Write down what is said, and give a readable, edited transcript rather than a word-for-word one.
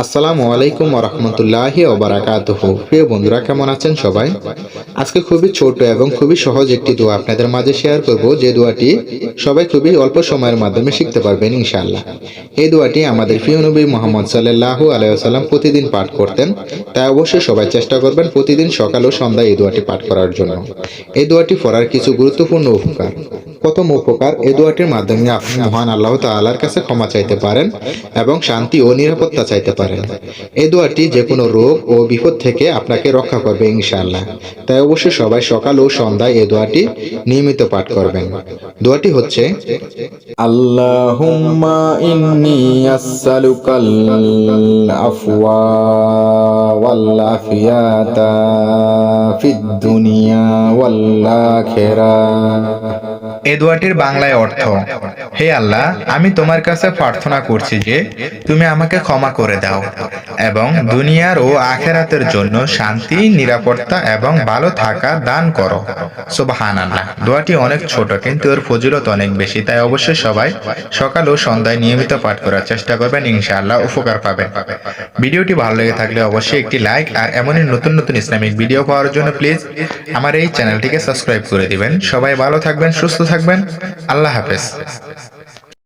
আসসালামু আলাইকুম ওয়া রাহমাতুল্লাহি ওয়া বারাকাতুহু। প্রিয় বন্ধুরা, কেমন আছেন সবাই? আজকে খুবই ছোট এবং খুবই সহজ একটি দোয়া আপনাদের মাঝে শেয়ার করব, যে দোয়াটি সবাই খুবই অল্প সময়ের মাধ্যমে শিখতে পারবেন ইনশাআল্লাহ। এই দোয়াটি আমাদের প্রিয় নবী মুহাম্মদ সাল্লাল্লাহু আলাইহি ওয়াসাল্লাম প্রতিদিন পাঠ করতেন। তাই অবশ্যই সবাই চেষ্টা করবেন প্রতিদিন সকাল ও সন্ধ্যায় এই দোয়াটি পাঠ করার জন্য। এই দোয়াটি পড়ার কিছু গুরুত্বপূর্ণ উপকার। প্রথম উপকার, এই দোয়াটির মাধ্যমে আপনি মহান আল্লাহ তাআলার কাছে ক্ষমা চাইতে পারেন এবং শান্তি ও নিরাপত্তা চাইতে পারেন। এই দোয়াটি যে কোনো রোগ ও বিপদ থেকে আপনাকে রক্ষা করবে ইনশাআল্লাহ। তাই অবশ্যই সবাই সকাল ও সন্ধ্যায় এই দোয়াটি নিয়মিত পাঠ করবেন। দোয়াটি হচ্ছে, আল্লাহুম্মা ইন্নী আসসালুকাল আফওয়া ওয়াল আফিয়াতা ফিদ দুনিয়া ওয়াল আখিরাহ। এই দোয়াটির বাংলায় অর্থ: হে আল্লাহ, আমি তোমার কাছে প্রার্থনা করছি যে তুমি আমাকে ক্ষমা করে দাও এবং দুনিয়ার ও আখিরাতের জন্য শান্তি, নিরাপত্তা এবং ভালো থাকা দান করো। সুবহানাল্লাহ। দোয়াটি অনেক ছোট কিন্তু এর ফজিলত অনেক বেশি। তাই অবশ্যই সবাই সকাল ও সন্ধ্যায় নিয়মিত পাঠ করার চেষ্টা করবেন, ইনশাআল্লাহ উপকার পাবেন। ভিডিওটি ভালো লেগে থাকলে অবশ্যই একটি লাইক, আর এমনই নতুন নতুন ইসলামিক ভিডিও পাওয়ার জন্য প্লিজ আমার এই চ্যানেলটিকে সাবস্ক্রাইব করে দিবেন। সবাই ভালো থাকবেন, সুস্থ থাকবেন। আল্লাহ হাফেজ।